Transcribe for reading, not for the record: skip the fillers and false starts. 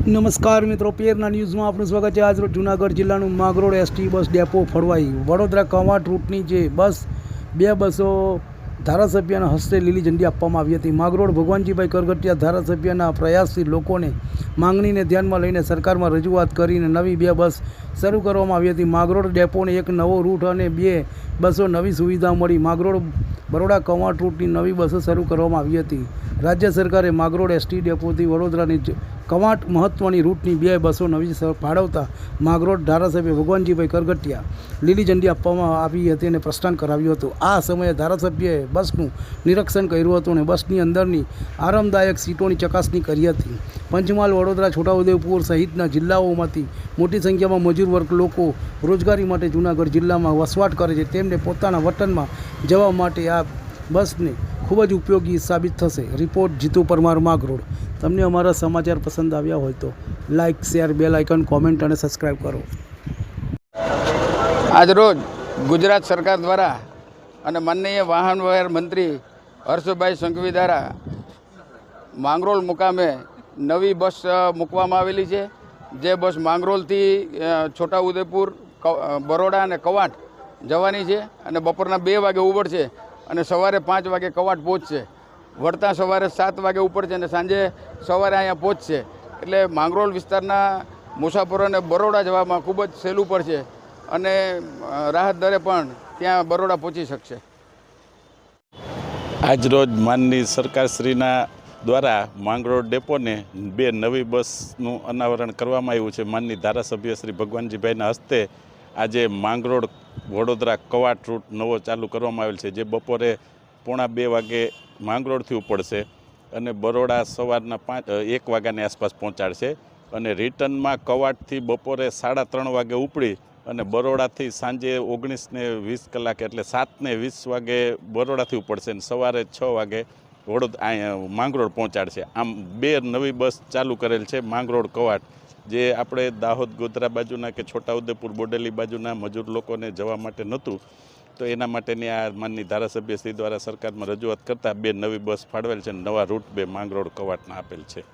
નમસ્કાર મિત્રો, પેરના ન્યૂઝમાં આપનું સ્વાગત છે। આજરોજ જૂનાગઢ જિલ્લાનું માંગરોળ એસટી બસ ડેપો ફળવાઈ વડોદરા કવાંટ રૂટની જે બે બસો ધારાસભ્યના હસ્તે લીલી ઝંડી આપવામાં આવી હતી। માંગરોળ ભગવાનજીભાઈ કરગટિયા ધારાસભ્યના પ્રયાસથી લોકોને માંગણીને ધ્યાનમાં લઈને સરકારમાં રજૂઆત કરીને નવી બે બસ શરૂ કરવામાં આવી હતી। માંગરોળ ડેપોને એક નવો રૂટ અને બે બસો નવી સુવિધા મળી માંગરોળ બરોડા કવાંટ રૂટની નવી બસો શરૂ કરવામાં આવી હતી। રાજ્ય સરકારે માંગરોળ એસટી ડેપોથી વડોદરાની કવાંટ મહત્ત્વની રૂટની બે બસો નવી ફાળવતા માંગરોળ ધારાસભ્ય ભગવાનજીભાઈ કરગટિયા લીલી ઝંડી આપવામાં આવી હતી અને પ્રસ્થાન કરાવ્યું હતું। આ સમયે ધારાસભ્યએ બસનું નિરીક્ષણ કર્યું હતું અને બસની અંદરની આરામદાયક સીટોની ચકાસણી કરી હતી। પંચમહાલ, વડોદરા, છોટાઉદેપુર સહિતના જિલ્લાઓમાંથી મોટી સંખ્યામાં મજૂર વર્ગ લોકો રોજગારી માટે જૂનાગઢ જિલ્લામાં વસવાટ કરે છે। તેમને પોતાના વતનમાં જવા માટે આ બસને ખૂબ જ ઉપયોગી સાબિત થશે। રિપોર્ટ જીતુ પરમાર, માંગરોળ। તમને અમારા સમાચાર પસંદ આવ્યા હોય તો like, share, bell icon, comment અને સબસ્ક્રાઈબ કરો। આજરોજ ગુજરાત સરકાર દ્વારા અને માનનીય વાહન વ્યવહાર મંત્રી હર્ષભાઈ સંઘવી દ્વારા માંગરોળ મુકામે નવી બસ મૂકવામાં આવેલી છે। જે બસ માંગરોળથી છોટાઉદેપુર, બરોડા અને કવાંટ જવાની છે અને બપોરના 2 વાગે ઉપડશે અને સવારે 5 વાગે કવાંટ પહોંચશે। વળતા સવારે 7 વાગે ઉપડશે અને સાંજે સવારે અહીંયા પહોંચશે। એટલે માંગરોળ વિસ્તારના મુસાફરોને બરોડા જવામાં ખૂબ જ સહેલું પડશે અને રાહત દરે પણ ત્યાં બરોડા પહોંચી શકશે। આજરોજ માનની સરકારશ્રીના દ્વારા માંગરોળ ડેપોને 2 નવી બસનું અનાવરણ કરવામાં આવ્યું છે। માનની ધારાસભ્ય શ્રી ભગવાનજીભાઈના હસ્તે આજે માંગરોળ વડોદરા કવાંટ રૂટ નવો ચાલુ કરવામાં આવેલ છે, જે બપોરે 1:45 વાગે માંગરોળથી ઉપડશે અને બરોડા સવારના 1 વાગ્યાની આસપાસ પહોંચાડશે અને રિટર્નમાં કવાંટથી બપોરે 3:30 વાગે ઉપડી અને બરોડાથી સાંજે 19:20 કલાકે એટલે 7:20 વાગે બરોડાથી ઉપડશે અને સવારે 6 વાગે માંગરોળ પહોંચાડશે। આમ 2 નવી બસ ચાલુ કરેલ છે માંગરોળ કવાંટ, જે આપણે દાહોદ, ગોધરા બાજુના કે છોટાઉદેપુર, બોડેલી બાજુના મજૂર લોકોને જવા માટે નહોતું, તો એના માટેની આ માનની ધારાસભ્યશ્રી દ્વારા સરકારમાં રજૂઆત કરતાં 2 નવી બસ ફાળવેલ છે, નવા રૂટ 2 માંગરોળ કવાંટના આપેલ છે।